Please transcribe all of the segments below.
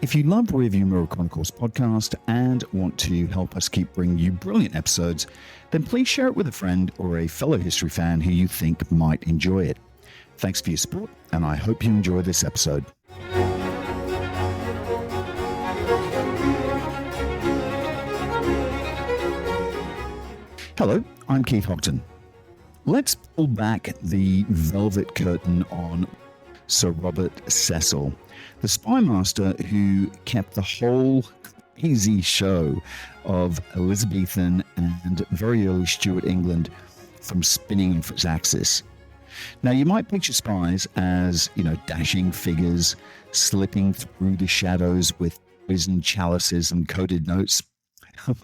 If you love Rearview Mirror Chronicles podcast and want to help us keep bringing you brilliant episodes, then please share it with a friend or a fellow history fan who you think might enjoy it. Thanks for your support, and I hope you enjoy this episode. Hello, I'm Keith Houghton. Let's pull back the velvet curtain on Sir Robert Cecil, the spymaster who kept the whole crazy show of Elizabethan and very early Stuart England from spinning off its axis. Now, you might picture spies as, dashing figures slipping through the shadows with poisoned chalices and coded notes.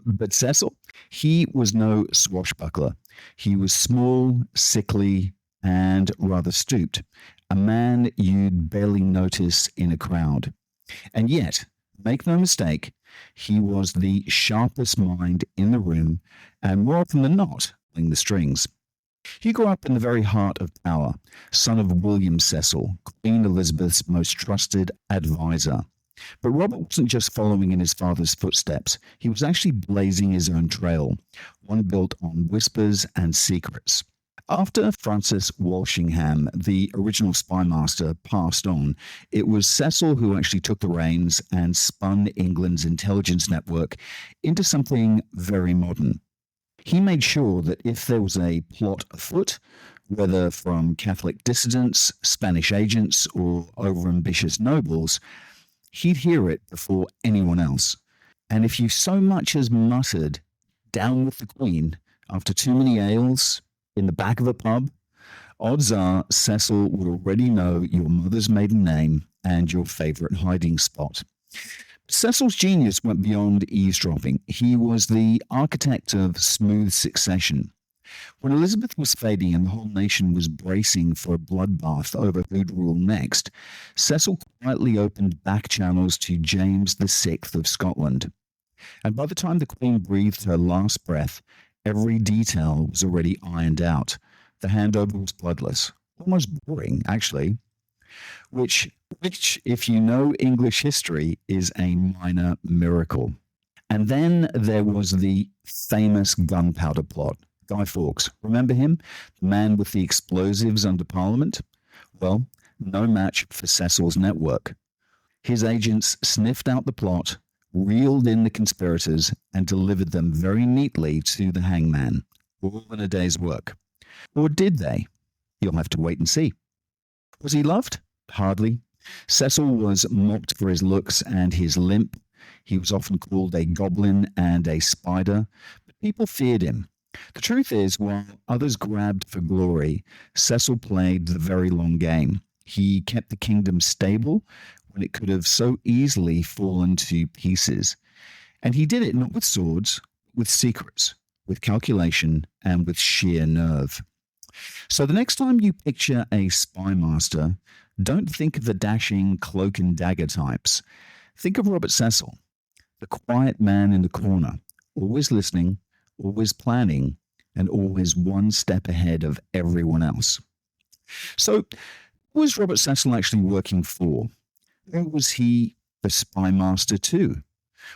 But Cecil, he was no swashbuckler. He was small, sickly, and rather stooped, a man you'd barely notice in a crowd. And yet, make no mistake, he was the sharpest mind in the room, and more often than not, pulling the strings. He grew up in the very heart of power, son of William Cecil, Queen Elizabeth's most trusted advisor. But Robert wasn't just following in his father's footsteps. He was actually blazing his own trail, one built on whispers and secrets. After Francis Walsingham, the original spymaster, passed on, it was Cecil who actually took the reins and spun England's intelligence network into something very modern. He made sure that if there was a plot afoot, whether from Catholic dissidents, Spanish agents, or overambitious nobles, he'd hear it before anyone else. And if you so much as muttered, "Down with the Queen," after too many ales in the back of a pub, odds are Cecil would already know your mother's maiden name and your favorite hiding spot. Cecil's genius went beyond eavesdropping. He was the architect of smooth succession. When Elizabeth was fading and the whole nation was bracing for a bloodbath over who'd rule next, Cecil quietly opened back channels to James VI of Scotland. And by the time the Queen breathed her last breath, every detail was already ironed out. The handover was bloodless, almost boring, actually, which, if you know English history, is a minor miracle. And then there was the famous gunpowder plot. Guy Fawkes, remember him? The man with the explosives under Parliament? Well, no match for Cecil's network. His agents sniffed out the plot, reeled in the conspirators, and delivered them very neatly to the hangman, all in a day's work. Or did they? You'll have to wait and see. Was he loved? Hardly. Cecil was mocked for his looks and his limp. He was often called a goblin and a spider, but people feared him. The truth is, while others grabbed for glory, Cecil played the very long game. He kept the kingdom stable when it could have so easily fallen to pieces. And he did it not with swords, with secrets, with calculation, and with sheer nerve. So the next time you picture a spymaster, don't think of the dashing cloak and dagger types. Think of Robert Cecil, the quiet man in the corner, always listening, always planning, and always one step ahead of everyone else. So, who was Robert Cecil actually working for? Or was he the spymaster too?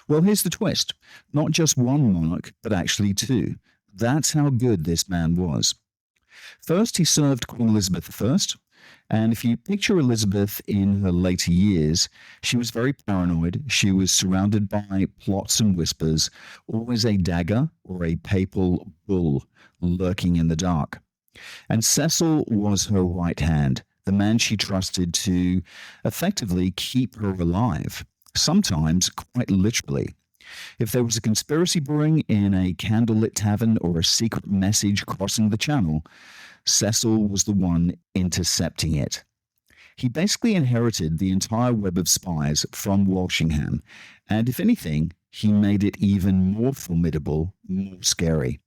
Well, here's the twist. Not just one monarch, but actually two. That's how good this man was. First, he served Queen Elizabeth I, and if you picture Elizabeth in her later years, she was very paranoid. She was surrounded by plots and whispers, always a dagger or a papal bull lurking in the dark. And Cecil was her right hand, the man she trusted to effectively keep her alive, sometimes quite literally. If there was a conspiracy brewing in a candlelit tavern or a secret message crossing the channel, Cecil was the one intercepting it. He basically inherited the entire web of spies from Walsingham, and if anything, he made it even more formidable, more scary.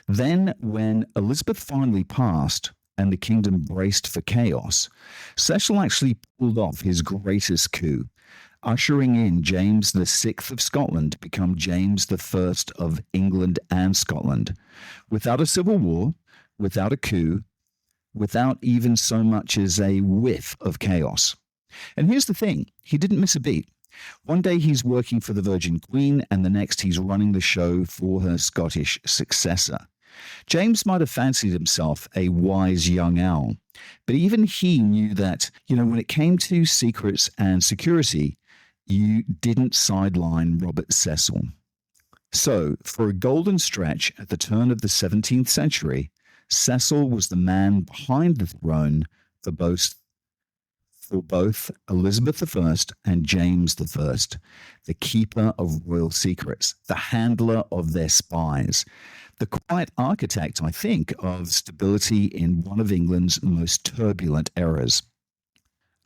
Then, when Elizabeth finally passed and the kingdom braced for chaos, Cecil actually pulled off his greatest coup, ushering in James VI of Scotland to become James I of England and Scotland, without a civil war, without a coup, without even so much as a whiff of chaos. And here's the thing, he didn't miss a beat. One day he's working for the Virgin Queen, and the next he's running the show for her Scottish successor. James might have fancied himself a wise young owl, but even he knew that, when it came to secrets and security, you didn't sideline Robert Cecil. So, for a golden stretch at the turn of the 17th century, Cecil was the man behind the throne for both Elizabeth I and James I, the keeper of royal secrets, the handler of their spies, the quiet architect, I think, of stability in one of England's most turbulent eras.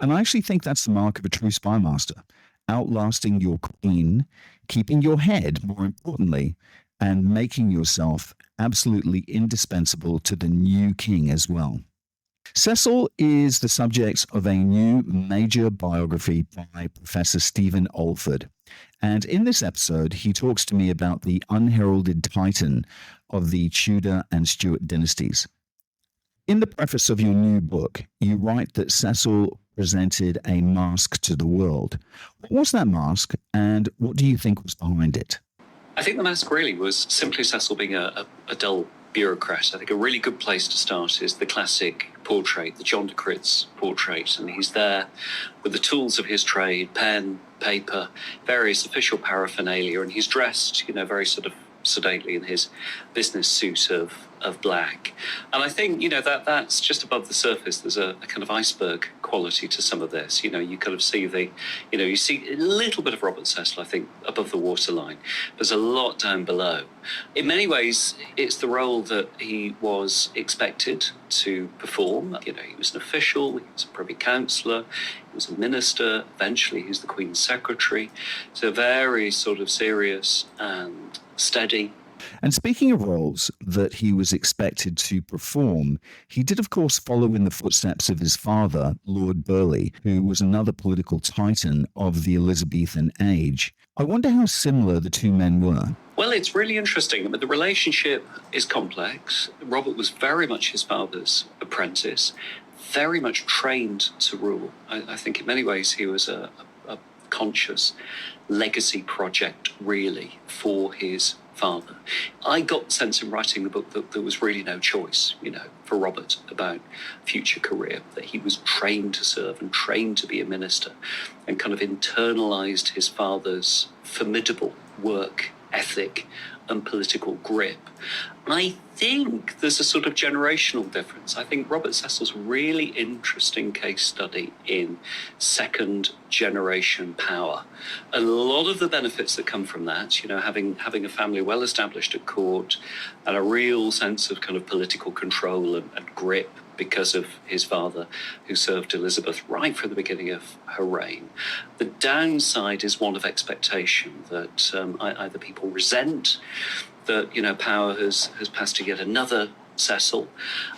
And I actually think that's the mark of a true spymaster, outlasting your queen, keeping your head, more importantly, and making yourself absolutely indispensable to the new king as well. Cecil is the subject of a new major biography by Professor Stephen Olford. And in this episode, he talks to me about the unheralded titan of the Tudor and Stuart dynasties. In the preface of your new book, you write that Cecil presented a mask to the world. What was that mask, and what do you think was behind it? I think the mask really was simply Cecil being a dull bureaucrat. I think a really good place to start is the classic portrait, the John de Critz portrait, and he's there with the tools of his trade, pen, paper, various official paraphernalia, and he's dressed, very sort of sedately in his business suit of black. And I think, that's just above the surface. There's a kind of iceberg quality to some of this. You kind of see you see a little bit of Robert Cecil, I think, above the waterline. There's a lot down below. In many ways, it's the role that he was expected to perform. He was an official, he was a privy councillor, he was a minister, eventually he's the Queen's secretary. So very sort of serious and steady. And speaking of roles that he was expected to perform, he did, of course, follow in the footsteps of his father, Lord Burleigh, who was another political titan of the Elizabethan age. I wonder how similar the two men were. Well, it's really interesting. The relationship is complex. Robert was very much his father's apprentice, very much trained to rule. I think in many ways he was a conscious legacy project, really, for his father. I got the sense in writing the book that there was really no choice, for Robert about future career, that he was trained to serve and trained to be a minister and kind of internalized his father's formidable work ethic and political grip. I think there's a sort of generational difference. I think Robert Cecil's a really interesting case study in second generation power. And a lot of the benefits that come from that, having a family well established at court and a real sense of kind of political control and grip because of his father, who served Elizabeth right from the beginning of her reign. The downside is one of expectation that either people resent that, power has passed to yet another Cecil,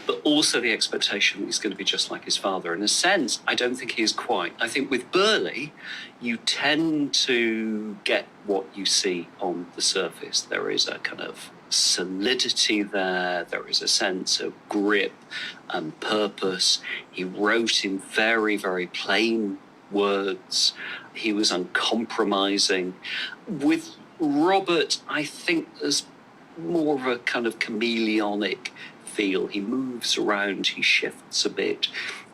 but also the expectation that he's going to be just like his father. In a sense, I don't think he is quite. I think with Burleigh, you tend to get what you see on the surface. There is a kind of solidity there. There is a sense of grip and purpose. He wrote in very, very plain words. He was uncompromising. With Robert, I think there's more of a kind of chameleonic feel. He moves around, he shifts a bit.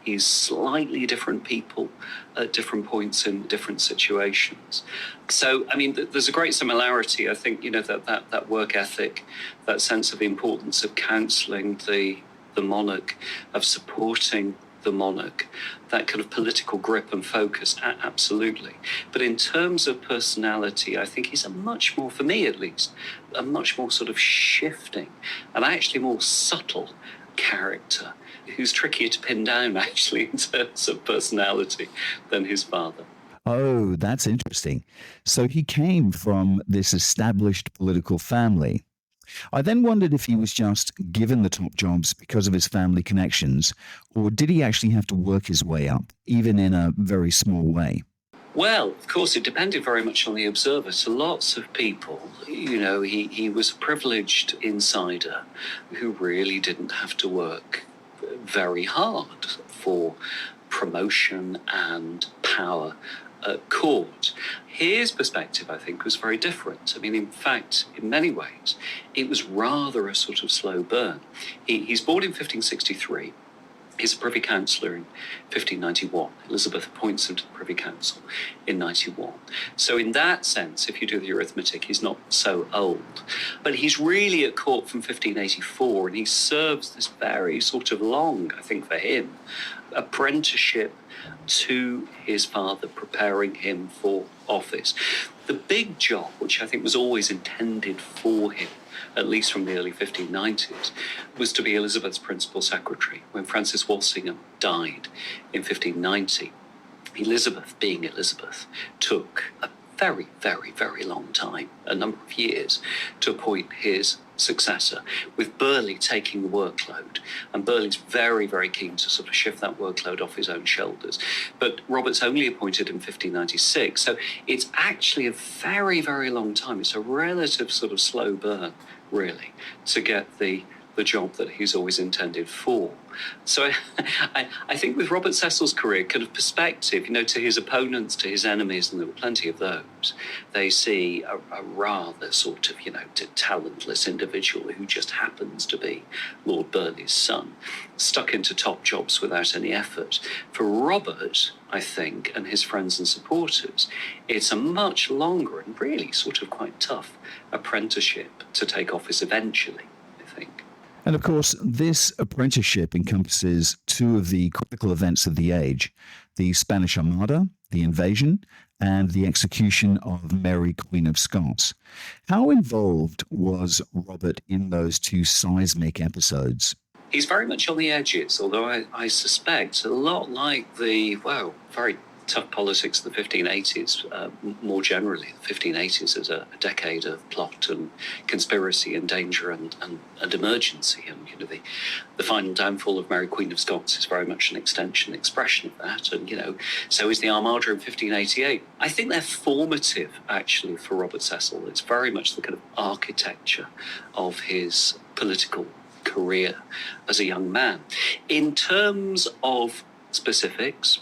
He's slightly different people at different points in different situations. So, there's a great similarity. I think, that work ethic, that sense of the importance of counselling the monarch, of supporting the monarch, that kind of political grip and focus, absolutely. But in terms of personality, I think he's a much more, for me at least, a much more sort of shifting and actually more subtle character, who's trickier to pin down, actually, in terms of personality than his father. Oh, that's interesting. So he came from this established political family. I then wondered if he was just given the top jobs because of his family connections, or did he actually have to work his way up, even in a very small way? Well, of course, it depended very much on the observer. To lots of people, he was a privileged insider who really didn't have to work very hard for promotion and power at court. His perspective, I think, was very different. I mean, in fact, in many ways, it was rather a sort of slow burn. He's born in 1563. He's a Privy Councillor in 1591. Elizabeth appoints him to the Privy Council in 91. So in that sense, if you do the arithmetic, he's not so old. But he's really at court from 1584, and he serves this very sort of long, I think for him, apprenticeship to his father, preparing him for office. The big job, which I think was always intended for him, at least from the early 1590s, was to be Elizabeth's principal secretary. When Francis Walsingham died in 1590, Elizabeth, being Elizabeth, took a very, very, very long time, a number of years, to appoint his successor, with Burghley taking the workload. And Burghley's very, very keen to sort of shift that workload off his own shoulders. But Robert's only appointed in 1596, so it's actually a very, very long time. It's a relative sort of slow burn, really, to get the job that he's always intended for. So I think with Robert Cecil's career, kind of perspective, to his opponents, to his enemies, and there were plenty of those, they see a rather sort of, talentless individual who just happens to be Lord Burghley's son, stuck into top jobs without any effort. For Robert, I think, and his friends and supporters, it's a much longer and really sort of quite tough apprenticeship to take office eventually, I think. And of course, this apprenticeship encompasses two of the critical events of the age, the Spanish Armada, the invasion, and the execution of Mary, Queen of Scots. How involved was Robert in those two seismic episodes? He's very much on the edges, although I suspect a lot like the, very tough politics of the 1580s, more generally. The 1580s is a decade of plot and conspiracy and danger and emergency. And, the final downfall of Mary, Queen of Scots is very much an expression of that. And, so is the Armada in 1588. I think they're formative, actually, for Robert Cecil. It's very much the kind of architecture of his political career as a young man. In terms of specifics,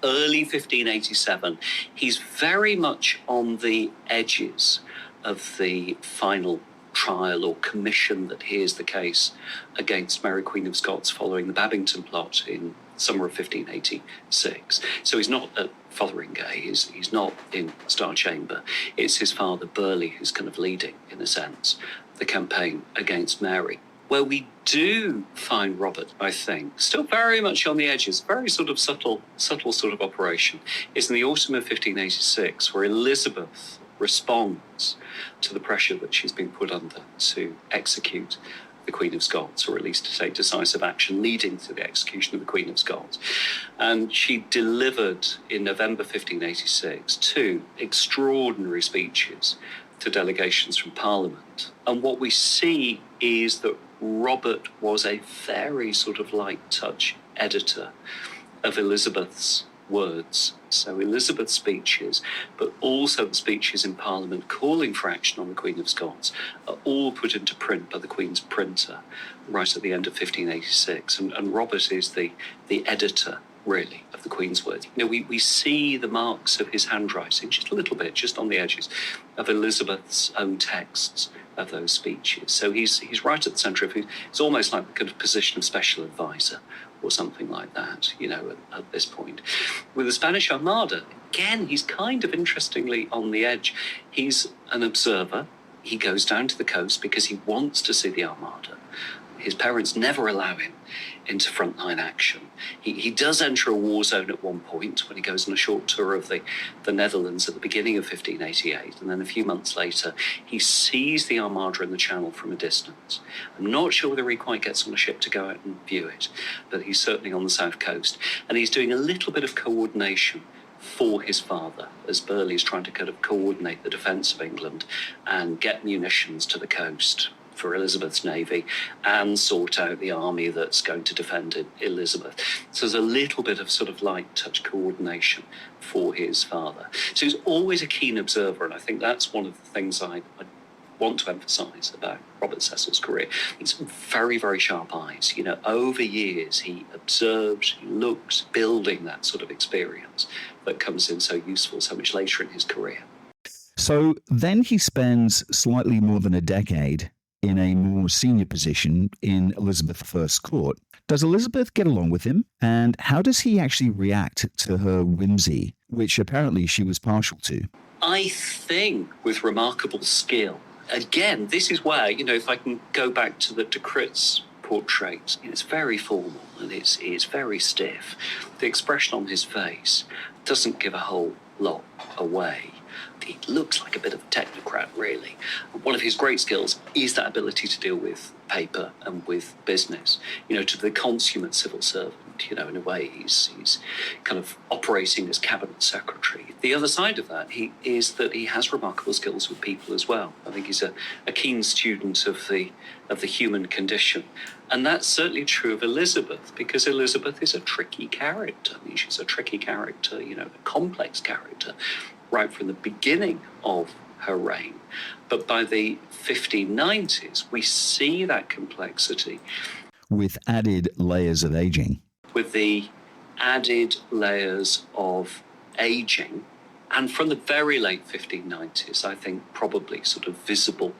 early 1587, he's very much on the edges of the final trial or commission that hears the case against Mary, Queen of Scots following the Babington plot in summer of 1586. So he's not at Fotheringay, he's not in Star Chamber. It's his father, Burghley, who's kind of leading, in a sense, the campaign against Mary. Where we do find Robert, I think, still very much on the edges, very sort of subtle sort of operation, is in the autumn of 1586, where Elizabeth responds to the pressure that she's been put under to execute the Queen of Scots, or at least to take decisive action leading to the execution of the Queen of Scots. And she delivered in November 1586 two extraordinary speeches to delegations from Parliament. And what we see is that Robert was a very sort of light touch editor of Elizabeth's words. So Elizabeth's speeches, but also the speeches in Parliament calling for action on the Queen of Scots, are all put into print by the Queen's printer right at the end of 1586. And Robert is the editor, really, of the Queen's words. We see the marks of his handwriting, just a little bit, just on the edges, of Elizabeth's own texts of those speeches. So he's right at the centre of it. It's almost like the kind of position of special advisor or something like that, at this point. With the Spanish Armada, again, he's kind of interestingly on the edge. He's an observer. He goes down to the coast because he wants to see the Armada. His parents never allow him into frontline action. He does enter a war zone at one point when he goes on a short tour of the Netherlands at the beginning of 1588, and then a few months later he sees the Armada in the Channel from a distance. I'm not sure whether he quite gets on a ship to go out and view it, but he's certainly on the south coast, and he's doing a little bit of coordination for his father, as Burghley's trying to kind of coordinate the defence of England and get munitions to the coast for Elizabeth's navy and sort out the army that's going to defend Elizabeth. So there's a little bit of sort of light touch coordination for his father. So he's always a keen observer, and I think that's one of the things I want to emphasise about Robert Cecil's career. It's very, very sharp eyes. Over years, he observed, he looked, building that sort of experience that comes in so useful so much later in his career. So then he spends slightly more than a decade in a more senior position in Elizabeth I's court. Does Elizabeth get along with him? And how does he actually react to her whimsy, which apparently she was partial to? I think with remarkable skill. Again, this is where, if I can go back to the de Cretz portrait, it's very formal and it's very stiff. The expression on his face doesn't give a whole lot away. He looks like a bit of a technocrat, really. One of his great skills is that ability to deal with paper and with business, to the consummate civil servant. In a way, he's kind of operating as cabinet secretary. The other side of that is that he has remarkable skills with people as well. I think he's a keen student of the human condition. And that's certainly true of Elizabeth, because Elizabeth is a tricky character. I mean, she's a tricky character, a complex character, right from the beginning of her reign. But by the 1590s, we see that complexity. With added layers of aging. With the added layers of aging, and from the very late 1590s, I think probably sort of visible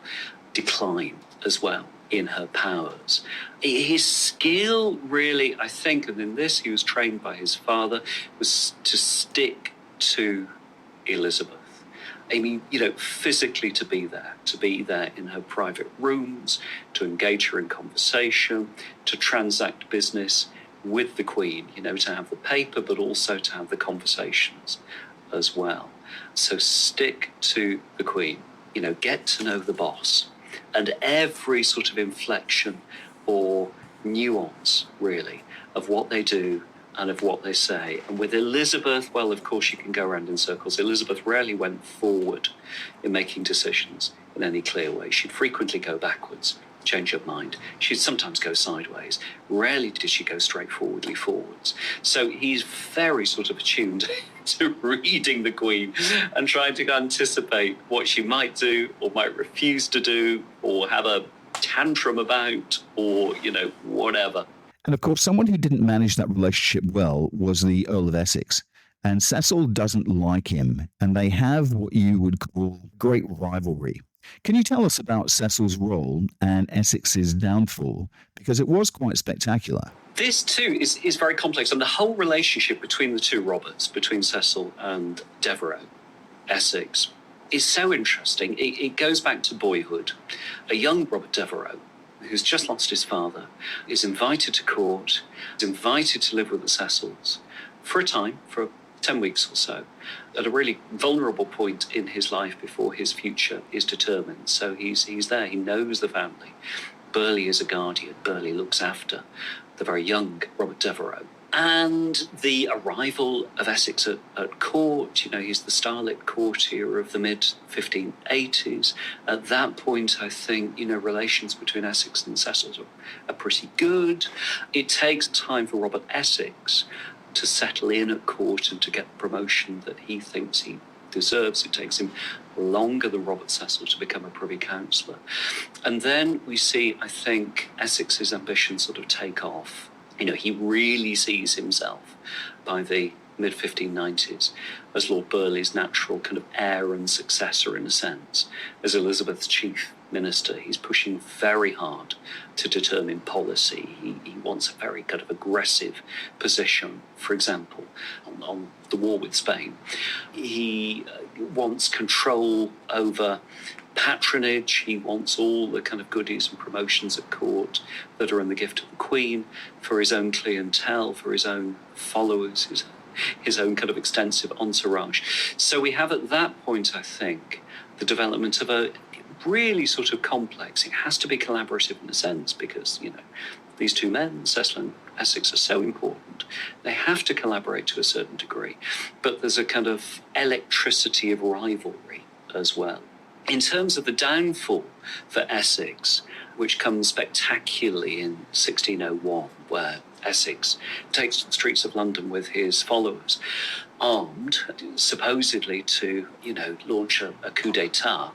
decline as well in her powers. His skill really, I think, and in this he was trained by his father, was to stick to Elizabeth. I mean, physically to be there in her private rooms, to engage her in conversation, to transact business with the Queen, to have the paper, but also to have the conversations as well. So stick to the Queen, get to know the boss, and every sort of inflection or nuance, really, of what they do and of what they say. And with Elizabeth, well, of course, you can go around in circles. Elizabeth rarely went forward in making decisions in any clear way. She'd frequently go backwards, change her mind. She'd sometimes go sideways. Rarely did she go straightforwardly forwards. So he's very sort of attuned to reading the Queen and trying to anticipate what she might do or might refuse to do or have a tantrum about or, whatever. And of course, someone who didn't manage that relationship well was the Earl of Essex. And Cecil doesn't like him, and they have what you would call great rivalry. Can you tell us about Cecil's role and Essex's downfall? Because it was quite spectacular. This, too, is very complex. And the whole relationship between the two Roberts, between Cecil and Devereux, Essex, is so interesting. It goes back to boyhood. A young Robert Devereux, who's just lost his father, is invited to court, is invited to live with the Cecils for a time, for 10 weeks or so, at a really vulnerable point in his life before his future is determined. So he's there, he knows the family. Burleigh is a guardian, Burleigh looks after the very young Robert Devereux. And the arrival of Essex at court, he's the starlit courtier of the mid-1580s. At that point, I think, relations between Essex and Cecil are pretty good. It takes time for Robert Essex to settle in at court and to get the promotion that he thinks he deserves. It takes him longer than Robert Cecil to become a Privy Councillor. And then we see, I think, Essex's ambitions sort of take off. He really sees himself by the mid-1590s as Lord Burleigh's natural kind of heir and successor in a sense. As Elizabeth's chief minister, he's pushing very hard to determine policy. He wants a very kind of aggressive position, for example, on the war with Spain. He wants control over patronage. He wants all the kind of goodies and promotions at court that are in the gift of the Queen for his own clientele, for his own followers, his own kind of extensive entourage. So we have at that point, I think, the development of a really sort of complex. It has to be collaborative in a sense because, these two men, Cecil and Essex, are so important. They have to collaborate to a certain degree. But there's a kind of electricity of rivalry as well. In terms of the downfall for Essex, which comes spectacularly in 1601, where Essex takes to the streets of London with his followers, armed, supposedly to, launch a coup d'etat.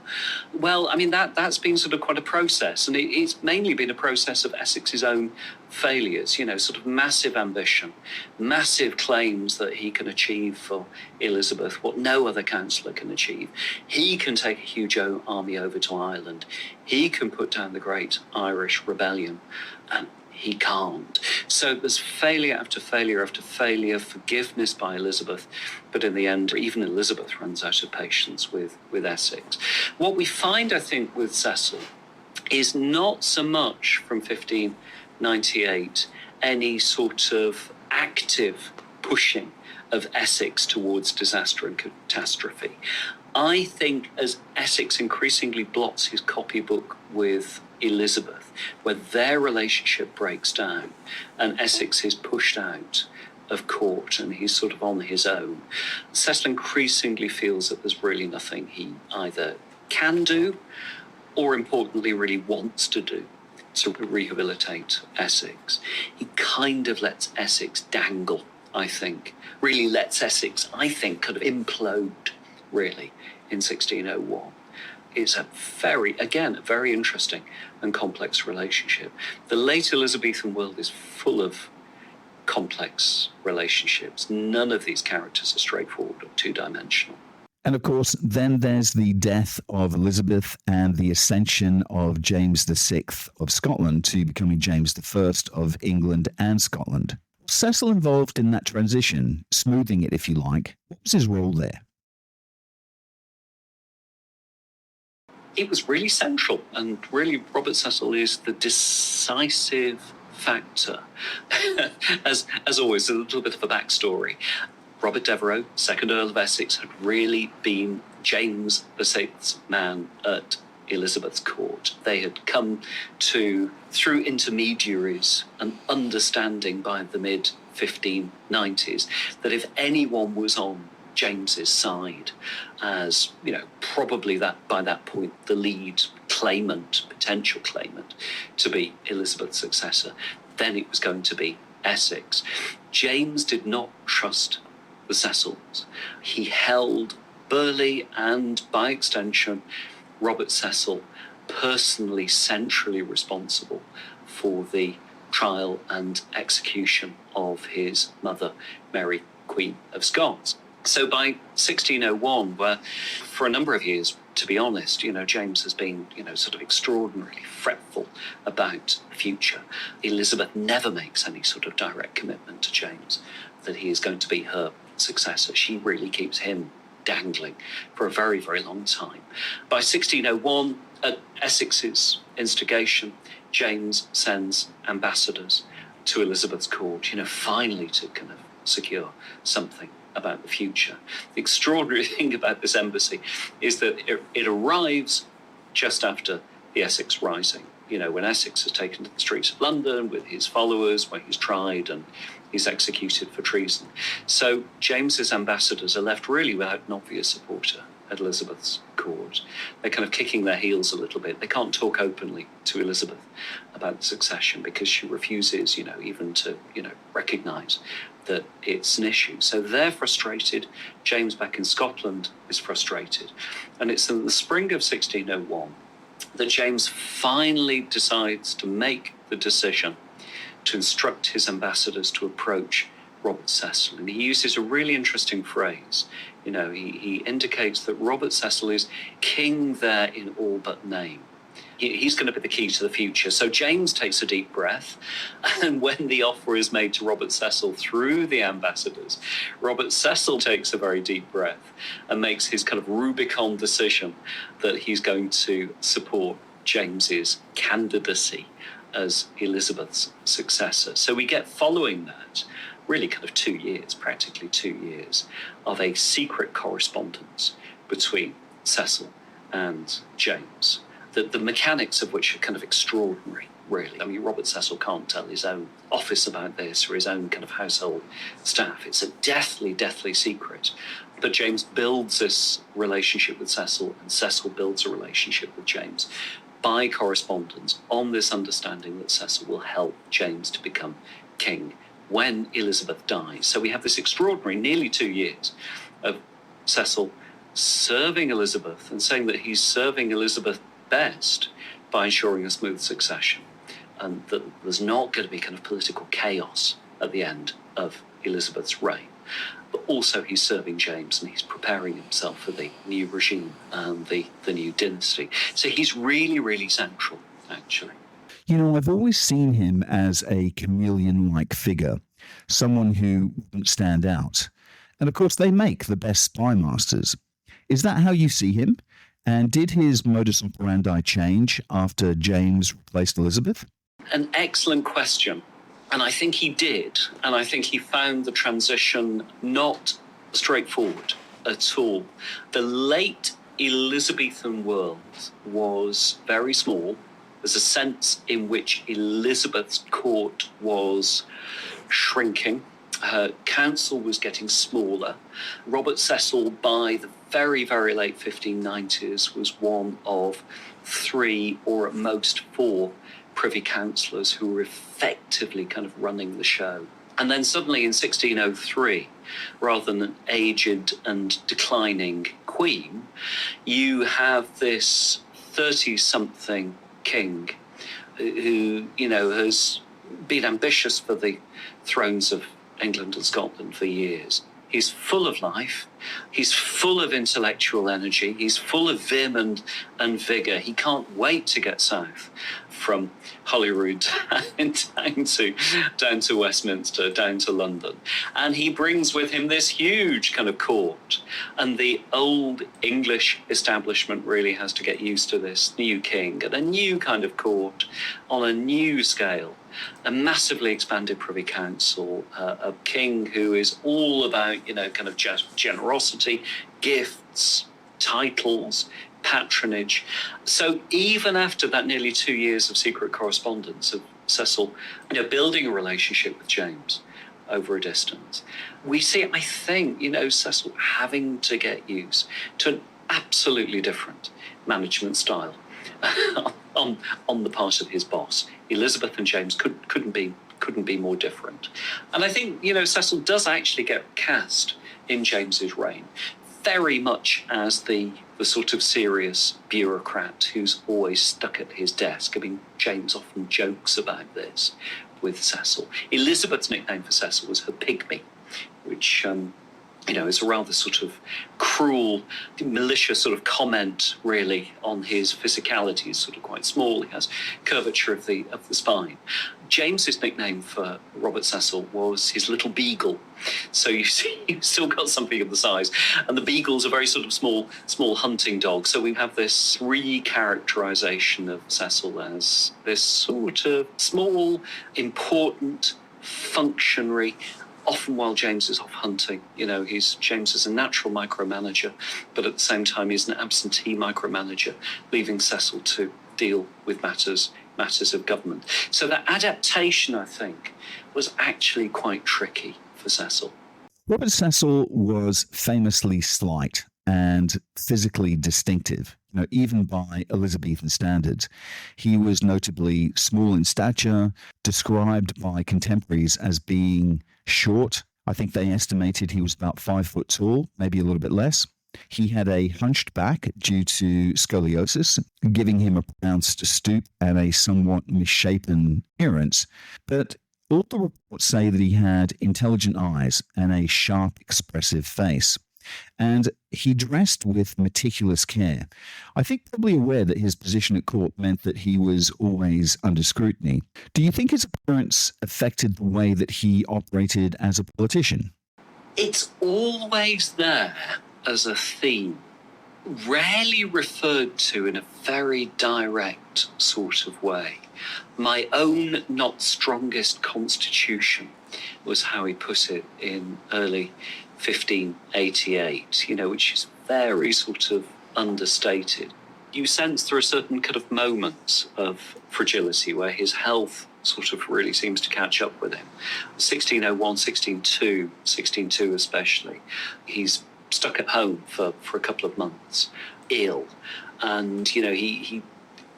Well, I mean, that's been sort of quite a process, and it's mainly been a process of Essex's own failures, sort of massive ambition, massive claims that he can achieve for Elizabeth what no other counsellor can achieve. He can take a huge army over to Ireland. He can put down the Great Irish Rebellion. He can't. So there's failure after failure after failure, forgiveness by Elizabeth, but in the end, even Elizabeth runs out of patience with Essex. What we find, I think, with Cecil is not so much from 1598 any sort of active pushing of Essex towards disaster and catastrophe. I think as Essex increasingly blots his copybook with Elizabeth, where their relationship breaks down and Essex is pushed out of court and he's sort of on his own, Cecil increasingly feels that there's really nothing he either can do or, importantly, really wants to do to rehabilitate Essex. He kind of lets Essex dangle, I think, really lets Essex, I think, kind of implode, really, in 1601. It's a very interesting and complex relationship. The late Elizabethan world is full of complex relationships. None of these characters are straightforward or two-dimensional. And of course, then there's the death of Elizabeth and the ascension of James VI of Scotland to becoming James I of England and Scotland. Cecil involved in that transition, smoothing it, if you like. What was his role there? It was really central, and really Robert Cecil is the decisive factor. as always, a little bit of a backstory. Robert Devereux, 2nd Earl of Essex, had really been James VI's man at Elizabeth's court. They had come to, through intermediaries, an understanding by the mid-1590s that if anyone was on James's side, as probably that by that point the lead potential claimant to be Elizabeth's successor, then it was going to be Essex. James did not trust the Cecils. He held Burghley and, by extension, Robert Cecil personally, centrally responsible for the trial and execution of his mother, Mary, Queen of Scots. So by 1601, where for a number of years, to be honest, James has been, sort of extraordinarily fretful about the future. Elizabeth never makes any sort of direct commitment to James that he is going to be her successor. She really keeps him dangling for a very, very long time. By 1601, at Essex's instigation, James sends ambassadors to Elizabeth's court, finally to kind of secure something about the future. The extraordinary thing about this embassy is that it arrives just after the Essex Rising, when Essex is taken to the streets of London with his followers, where he's tried and he's executed for treason. So James's ambassadors are left really without an obvious supporter at Elizabeth's court. They're kind of kicking their heels a little bit. They can't talk openly to Elizabeth about the succession because she refuses, even to, recognise that it's an issue. So they're frustrated. James back in Scotland is frustrated. And it's in the spring of 1601 that James finally decides to make the decision to instruct his ambassadors to approach Robert Cecil. And he uses a really interesting phrase. He indicates that Robert Cecil is king there in all but name. He's going to be the key to the future. So James takes a deep breath, and when the offer is made to Robert Cecil through the ambassadors, Robert Cecil takes a very deep breath and makes his kind of Rubicon decision that he's going to support James's candidacy as Elizabeth's successor. So we get, following that, really kind of 2 years, practically 2 years, of a secret correspondence between Cecil and James. The mechanics of which are kind of extraordinary, really. I mean, Robert Cecil can't tell his own office about this or his own kind of household staff. It's a deathly, deathly secret. But James builds this relationship with Cecil, and Cecil builds a relationship with James by correspondence on this understanding that Cecil will help James to become king when Elizabeth dies. So we have this extraordinary nearly 2 years of Cecil serving Elizabeth and saying that he's serving Elizabeth best by ensuring a smooth succession, and that there's not going to be kind of political chaos at the end of Elizabeth's reign. But also he's serving James and he's preparing himself for the new regime and the new dynasty. So he's really, really central, actually. You know, I've always seen him as a chameleon-like figure, someone who wouldn't stand out. And of course, they make the best spy masters. Is that how you see him? And did his modus operandi change after James replaced Elizabeth? An excellent question. And I think he did. And I think he found the transition not straightforward at all. The late Elizabethan world was very small. There's a sense in which Elizabeth's court was shrinking. Her council was getting smaller. Robert Cecil, by the very, very late 1590s, was one of 3 or at most 4 privy councillors who were effectively kind of running the show. And then suddenly in 1603, rather than an aged and declining queen, you have this 30-something king who, you know, has been ambitious for the thrones of England and Scotland for years. He's full of life. He's full of intellectual energy. He's full of vim and vigour. He can't wait to get south from Holyrood down to Westminster, down to London. And he brings with him this huge kind of court. And the old English establishment really has to get used to this new king and a new kind of court on a new scale. A massively expanded Privy Council, a king who is all about, you know, kind of generosity, gifts, titles, patronage. So even after that nearly 2 years of secret correspondence of Cecil, you know, building a relationship with James over a distance, we see, I think, you know, Cecil having to get used to an absolutely different management style on the part of his boss. Elizabeth and James couldn't be more different. And I think, you know, Cecil does actually get cast in James's reign very much as the sort of serious bureaucrat who's always stuck at his desk. I mean, James often jokes about this with Cecil. Elizabeth's nickname for Cecil was her pygmy, which you know, it's a rather sort of cruel, malicious sort of comment, really, on his physicality. He's sort of quite small. He has curvature of the spine. James's nickname for Robert Cecil was his little beagle. So you see, you've still got something of the size. And the beagle's a very sort of small hunting dog. So we have this recharacterization of Cecil as this sort of small, important, functionary, often while James is off hunting. You know, James is a natural micromanager, but at the same time he's an absentee micromanager, leaving Cecil to deal with matters of government. So that adaptation, I think, was actually quite tricky for Cecil. Robert Cecil was famously slight and physically distinctive, you know, even by Elizabethan standards. He was notably small in stature, described by contemporaries as being short. I think they estimated he was about 5 foot tall, maybe a little bit less. He had a hunched back due to scoliosis, giving him a pronounced stoop and a somewhat misshapen appearance. But all the reports say that he had intelligent eyes and a sharp, expressive face. And he dressed with meticulous care. I think probably aware that his position at court meant that he was always under scrutiny. Do you think his appearance affected the way that he operated as a politician? It's always there as a theme, rarely referred to in a very direct sort of way. My own not strongest constitution was how he put it in early 1588, you know, which is very sort of understated. You sense there are certain kind of moments of fragility where his health sort of really seems to catch up with him. 1601, 1602 especially, he's stuck at home for a couple of months, ill. And, you know, he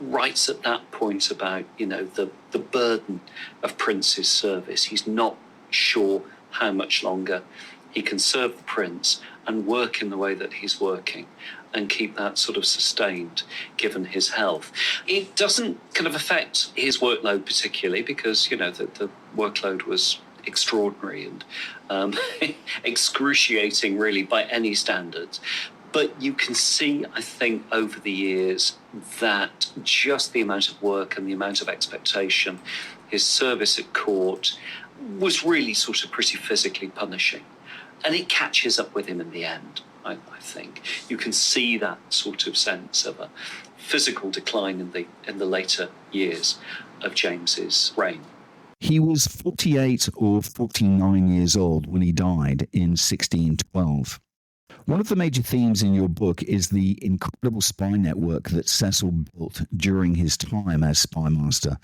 writes at that point about, you know, the burden of Prince's service. He's not sure how much longer he can serve the prince and work in the way that he's working and keep that sort of sustained given his health. It doesn't kind of affect his workload particularly because, the workload was extraordinary and excruciating really by any standards. But you can see, I think, over the years that just the amount of work and the amount of expectation, his service at court was really sort of pretty physically punishing. And it catches up with him in the end, I think. You can see that sort of sense of a physical decline in the later years of James's reign. He was 48 or 49 years old when he died in 1612. One of the major themes in your book is the incredible spy network that Cecil built during his time as spymaster.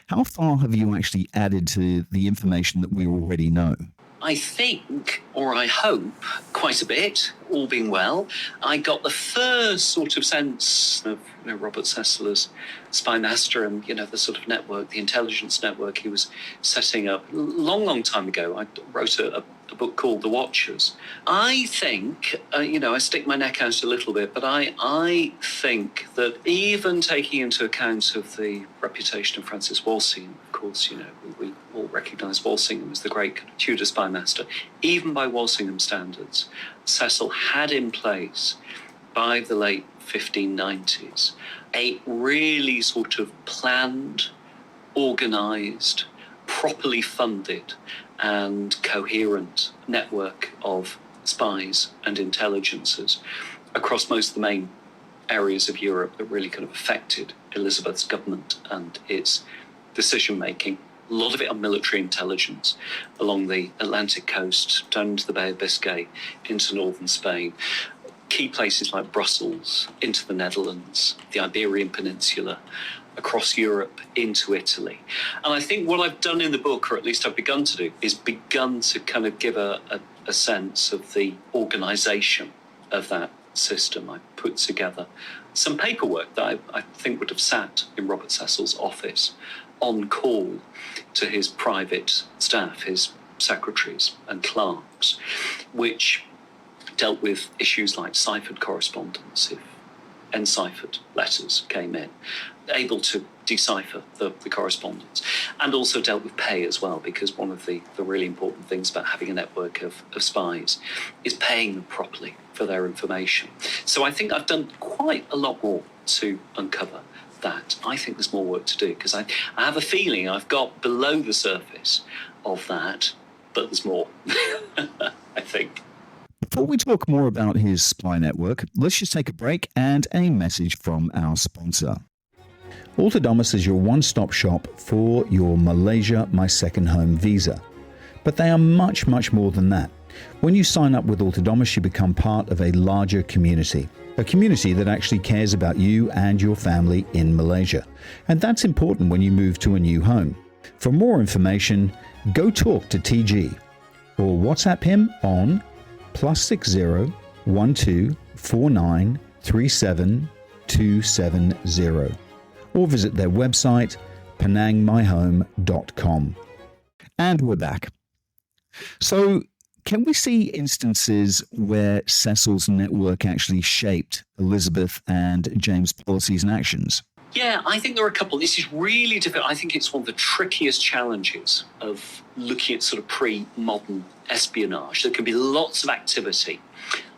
How far have you actually added to the information that we already know? I think, or I hope, quite a bit, all being well. I got the first sort of sense of Robert Cecil as spymaster and, the sort of network, the intelligence network he was setting up long time ago. I wrote a book called The Watchers. I think, I stick my neck out a little bit, but I think that even taking into account of the reputation of Francis Walsingham, of course, we all recognise Walsingham as the great Tudor spymaster, even by Walsingham standards, Cecil had in place by the late 1590s a really sort of planned, organised, properly funded and coherent network of spies and intelligences across most of the main areas of Europe that really kind of affected Elizabeth's government and its decision-making. A lot of it on military intelligence along the Atlantic coast, down to the Bay of Biscay, into northern Spain. Key places like Brussels, into the Netherlands, the Iberian Peninsula, across Europe, into Italy. And I think what I've done in the book, or at least I've begun to do, is begun to kind of give a sense of the organisation of that system. I put together some paperwork that I think would have sat in Robert Cecil's office on call to his private staff, his secretaries and clerks, which dealt with issues like ciphered correspondence, if enciphered letters came in, able to decipher the correspondence, and also dealt with pay as well, because one of the really important things about having a network of spies is paying them properly for their information. So I think I've done quite a lot more to uncover that. I think there's more work to do, because I have a feeling I've got below the surface of that, but there's more, I think. Before we talk more about his spy network, let's just take a break and a message from our sponsor. Autonomous is your one-stop shop for your Malaysia My Second Home visa. But they are much more than that. When you sign up with Autonomous, you become part of a larger community. A community that actually cares about you and your family in Malaysia. And that's important when you move to a new home. For more information, go talk to TG or WhatsApp him on +60 12 49 37 270 or visit their website penangmyhome.com. And we're back. So, can we see instances where Cecil's network actually shaped Elizabeth and James' policies and actions? Yeah, I think there are a couple. This is really difficult. I think it's one of the trickiest challenges of looking at sort of pre-modern espionage. There can be lots of activity,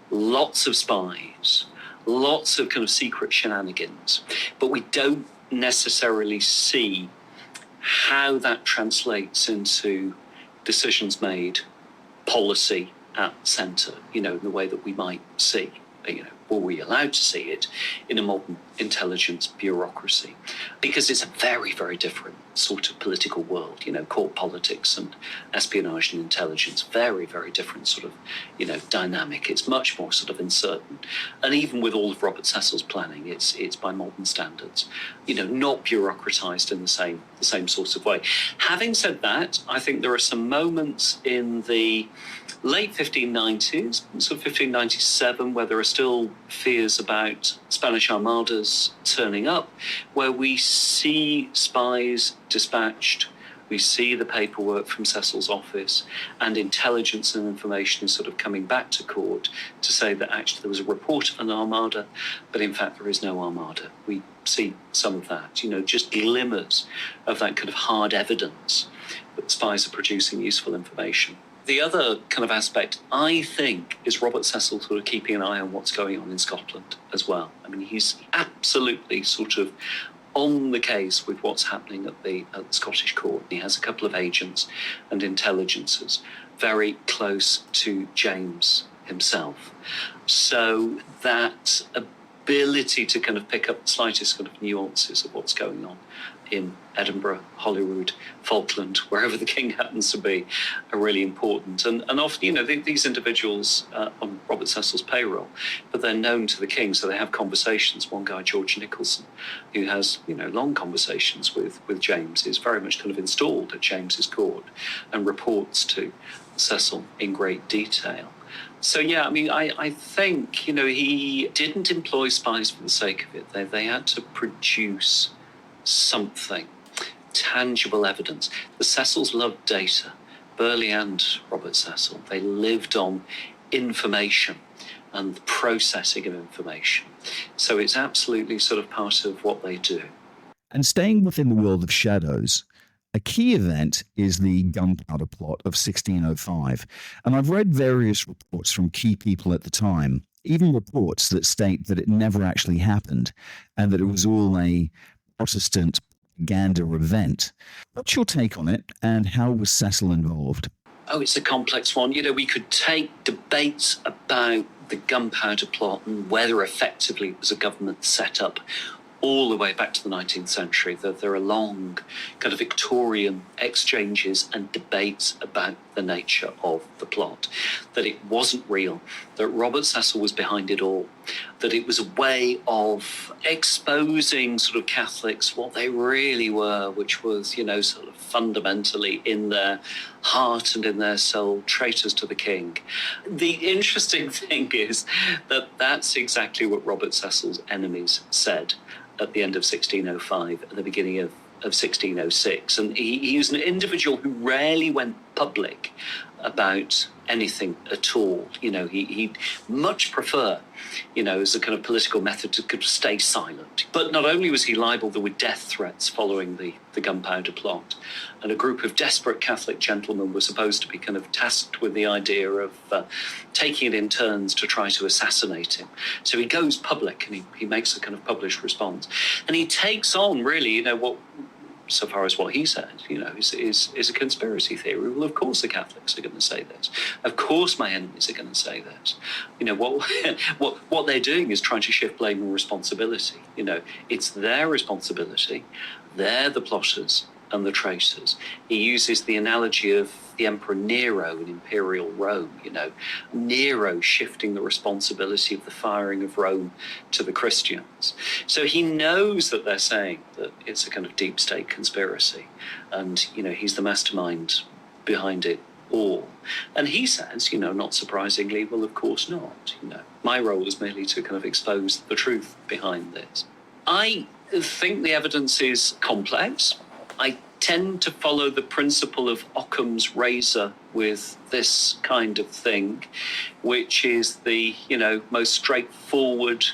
lots of spies, lots of kind of secret shenanigans, but we don't necessarily see how that translates into decisions made, policy at centre, in the way that we might see, were we allowed to see it in a modern intelligence bureaucracy? Because it's a very, very different sort of political world, court politics and espionage and intelligence, very, very different sort of, dynamic. It's much more sort of uncertain. And even with all of Robert Cecil's planning, it's by modern standards, not bureaucratised in the same sort of way. Having said that, I think there are some moments in the late 1590s, sort of 1597, where there are still fears about Spanish armadas turning up, where we see spies dispatched We see the paperwork from Cecil's office, and intelligence and information is sort of coming back to court to say that actually there was a report of an armada, but in fact there is no armada. We see some of that, just glimmers of that kind of hard evidence that spies are producing useful information. The other kind of aspect, I think, is Robert Cecil sort of keeping an eye on what's going on in Scotland as well. I mean, he's absolutely sort of on the case with what's happening at the Scottish court. He has a couple of agents and intelligencers very close to James himself. So that ability to kind of pick up the slightest kind of nuances of what's going on in Edinburgh, Holyrood, Falkland, wherever the king happens to be, are really important. And often, these individuals on Robert Cecil's payroll, but they're known to the king, so they have conversations. One guy, George Nicholson, who has, long conversations with James, is very much kind of installed at James's court and reports to Cecil in great detail. So, yeah, I mean, I think, he didn't employ spies for the sake of it. They had to produce something, tangible evidence. The Cecils loved data. Burghley and Robert Cecil, they lived on information and the processing of information. So it's absolutely sort of part of what they do. And staying within the world of shadows, a key event is the gunpowder plot of 1605. And I've read various reports from key people at the time, even reports that state that it never actually happened and that it was all a Protestant propaganda event. What's your take on it, and how was Cecil involved? Oh, it's a complex one. We could take debates about the gunpowder plot and whether effectively it was a government setup all the way back to the 19th century. There are long kind of Victorian exchanges and debates about the nature of the plot, that it wasn't real, that Robert Cecil was behind it all, that it was a way of exposing sort of Catholics what they really were, which was, sort of fundamentally in their heart and in their soul, traitors to the king. The interesting thing is that that's exactly what Robert Cecil's enemies said at the end of 1605, at the beginning of 1606. And he was an individual who rarely went public about anything at all. He'd much prefer, as a kind of political method to stay silent. But not only was he liable, there were death threats following the gunpowder plot. And a group of desperate Catholic gentlemen were supposed to be kind of tasked with the idea of taking it in turns to try to assassinate him. So he goes public and he makes a kind of published response. And he takes on really, what, so far as what he said, is a conspiracy theory. Well, of course the Catholics are going to say this. Of course my enemies are going to say this. What they're doing is trying to shift blame and responsibility. It's their responsibility. They're the plotters and the traitors. He uses the analogy of the Emperor Nero in Imperial Rome, Nero shifting the responsibility of the firing of Rome to the Christians. So he knows that they're saying that it's a kind of deep state conspiracy, and, he's the mastermind behind it all. And he says, not surprisingly, well, of course not. My role is merely to kind of expose the truth behind this. I think the evidence is complex. I tend to follow the principle of Occam's razor with this kind of thing, which is the, most straightforward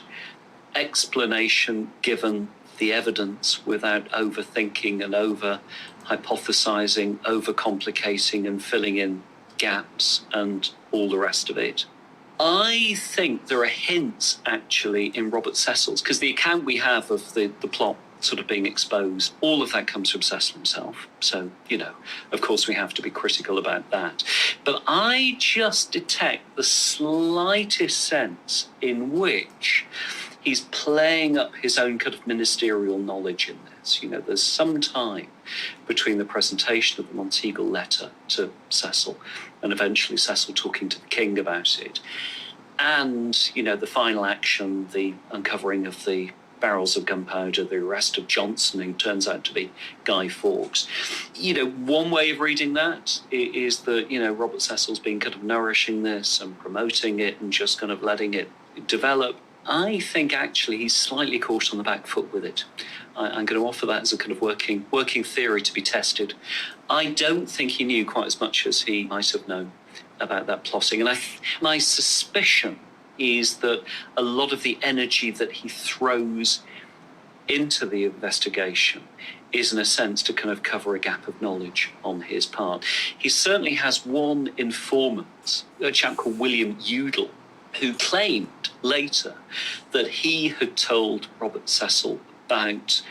explanation given the evidence without overthinking and over-hypothesizing, over-complicating and filling in gaps and all the rest of it. I think there are hints, actually, in Robert Cecil's, because the account we have of the plot sort of being exposed, all of that comes from Cecil himself. So, of course we have to be critical about that. But I just detect the slightest sense in which he's playing up his own kind of ministerial knowledge in this. There's some time between the presentation of the Monteagle letter to Cecil and eventually Cecil talking to the king about it, and, the final action, the uncovering of the barrels of gunpowder, the arrest of Johnson, who turns out to be Guy Fawkes. One way of reading that is that, Robert Cecil's been kind of nourishing this and promoting it and just kind of letting it develop. I think actually he's slightly caught on the back foot with it. I'm going to offer that as a kind of working theory to be tested. I don't think he knew quite as much as he might have known about that plotting. And my suspicion is that a lot of the energy that he throws into the investigation is, in a sense, to kind of cover a gap of knowledge on his part. He certainly has one informant, a chap called William Udall, who claimed later that he had told Robert Cecil about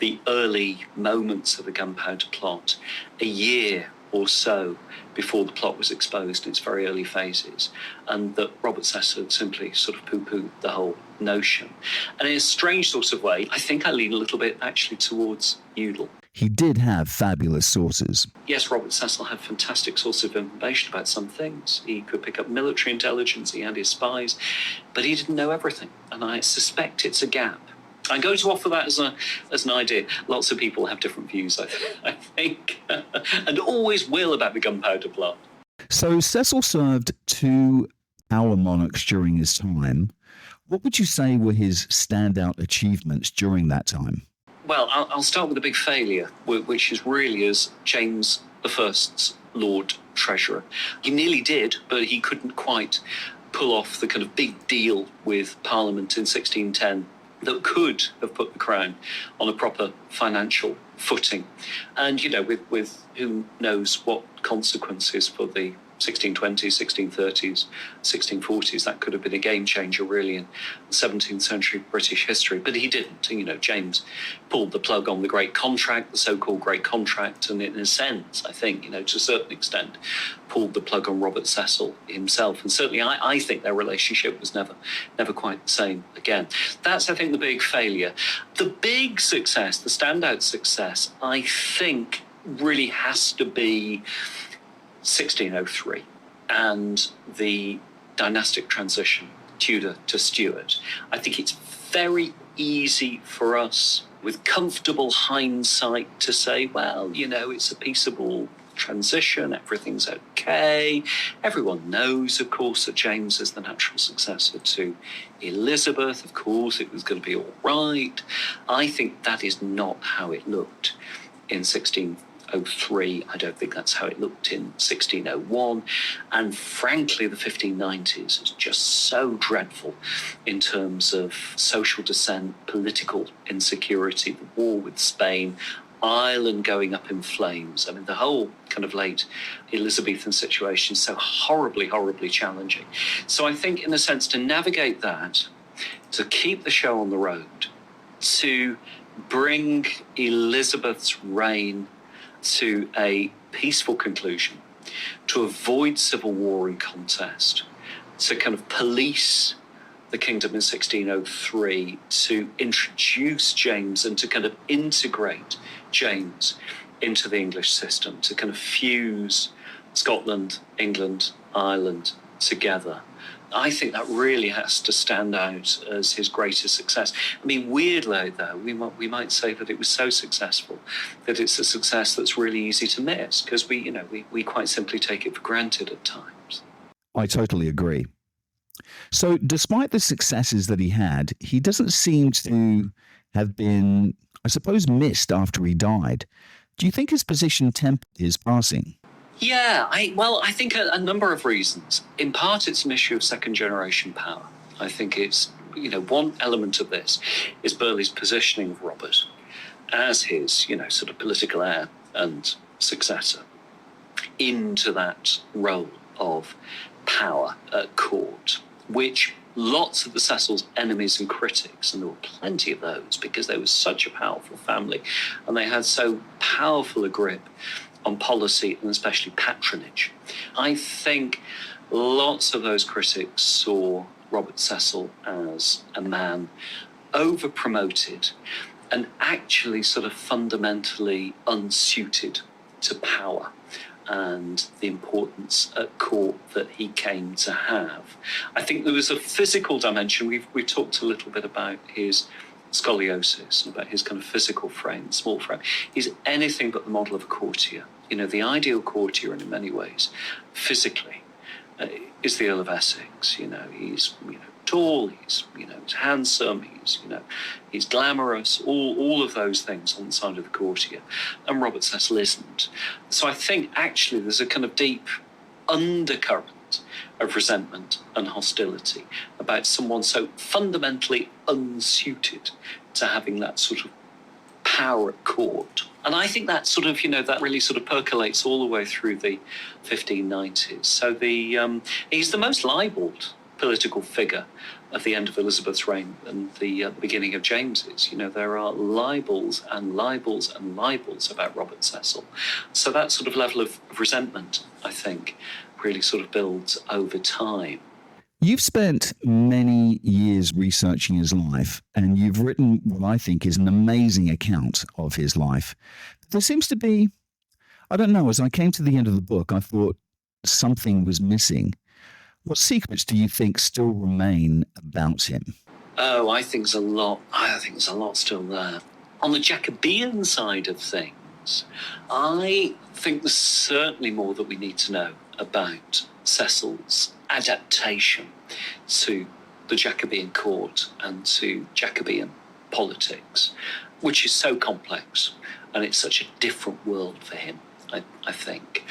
the early moments of the gunpowder plot a year or so before the plot was exposed in its very early phases, and that Robert Cecil had simply sort of poo-pooed the whole notion. And in a strange sort of way, I think I lean a little bit actually towards Udall. He did have fabulous sources. Yes, Robert Cecil had fantastic sources of information about some things. He could pick up military intelligence, he had his spies, but he didn't know everything. And I suspect it's a gap. I'm going to offer that as an idea. Lots of people have different views, I think, and always will about the gunpowder plot. So Cecil served 2 power monarchs during his time. What would you say were his standout achievements during that time? Well, I'll start with a big failure, which is really as James I's Lord Treasurer. He nearly did, but he couldn't quite pull off the kind of big deal with Parliament in 1610 that could have put the crown on a proper financial footing. And, with who knows what consequences for the 1620s, 1630s, 1640s, that could have been a game changer really in 17th century British history. But he didn't. James pulled the plug on the Great Contract, the so-called Great Contract, and in a sense, I think, to a certain extent, pulled the plug on Robert Cecil himself. And certainly I think their relationship was never quite the same again. That's, I think, the big failure. The big success, the standout success, I think really has to be 1603 and the dynastic transition, Tudor to Stuart. I think it's very easy for us with comfortable hindsight to say, well, it's a peaceable transition, everything's okay. Everyone knows, of course, that James is the natural successor to Elizabeth. Of course, it was going to be all right. I think that is not how it looked in 1603. I don't think that's how it looked in 1601. And frankly, the 1590s is just so dreadful in terms of social dissent, political insecurity, the war with Spain, Ireland going up in flames. I mean, the whole kind of late Elizabethan situation is so horribly, horribly challenging. So I think, in a sense, to navigate that, to keep the show on the road, to bring Elizabeth's reign to a peaceful conclusion, to avoid civil war and contest, to kind of police the kingdom in 1603, to introduce James and to kind of integrate James into the English system, to kind of fuse Scotland, England, Ireland together. I think that really has to stand out as his greatest success. I mean, weirdly, though, we might say that it was so successful that it's a success that's really easy to miss, because we quite simply take it for granted at times. I totally agree. So despite the successes that he had, he doesn't seem to have been, I suppose, missed after he died. Do you think his position tempered his passing? Yeah, I think a number of reasons. In part, it's an issue of second-generation power. I think it's, one element of this is Burghley's positioning of Robert as his, sort of political heir and successor into that role of power at court, which lots of the Cecil's enemies and critics, and there were plenty of those because they were such a powerful family and they had so powerful a grip on policy and especially patronage. I think lots of those critics saw Robert Cecil as a man over-promoted and actually sort of fundamentally unsuited to power and the importance at court that he came to have. I think there was a physical dimension. We've talked a little bit about his scoliosis, about his kind of physical frame, small frame. He's anything but the model of a courtier. The ideal courtier, in many ways, physically, is the Earl of Essex. He's tall, he's handsome, he's glamorous, all of those things on the side of the courtier. And Robert Cecil isn't. So I think actually there's a kind of deep undercurrent of resentment and hostility about someone so fundamentally unsuited to having that sort of power at court. And I think that sort of, that really sort of percolates all the way through the 1590s. So he's the most libelled political figure at the end of Elizabeth's reign and the beginning of James's. There are libels and libels and libels about Robert Cecil. So that sort of level of resentment, I think, really sort of builds over time. You've spent many years researching his life, and you've written what I think is an amazing account of his life. There seems to be, I don't know, as I came to the end of the book, I thought something was missing. What secrets do you think still remain about him? Oh, I think there's a lot. I think there's a lot still there. On the Jacobean side of things, I think there's certainly more that we need to know about Cecil's adaptation to the Jacobean court and to Jacobean politics, which is so complex, and it's such a different world for him, I think.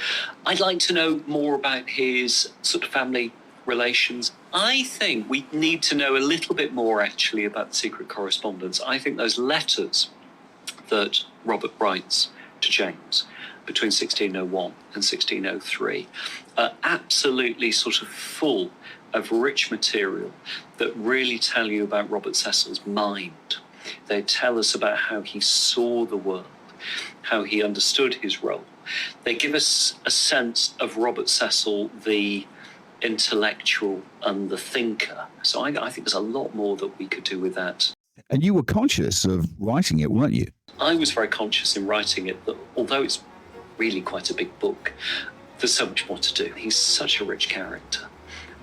I'd like to know more about his sort of family relations. I think we need to know a little bit more, actually, about the secret correspondence. I think those letters that Robert writes to James between 1601 and 1603 are absolutely sort of full of rich material that really tell you about Robert Cecil's mind. They tell us about how he saw the world, how he understood his role. They give us a sense of Robert Cecil, the intellectual and the thinker. So I think there's a lot more that we could do with that. And you were conscious of writing it, weren't you? I was very conscious in writing it that although it's really quite a big book, there's so much more to do. He's such a rich character,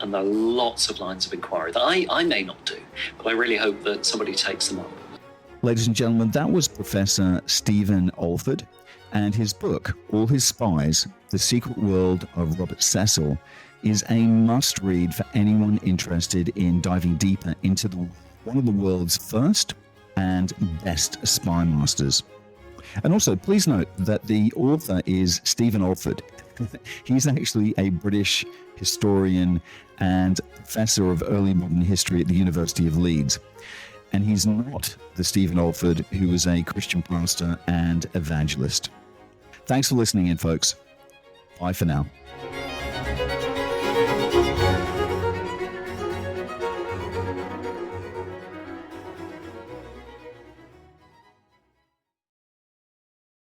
and there are lots of lines of inquiry that I may not do, but I really hope that somebody takes them up. Ladies and gentlemen, that was Professor Stephen Olford, and his book, All His Spies, The Secret World of Robert Cecil, is a must-read for anyone interested in diving deeper into one of the world's first and best spy masters. And also, please note that the author is Stephen Olford. He's actually a British historian and professor of early modern history at the University of Leeds. And he's not the Stephen Olford who was a Christian pastor and evangelist. Thanks for listening in, folks. Bye for now.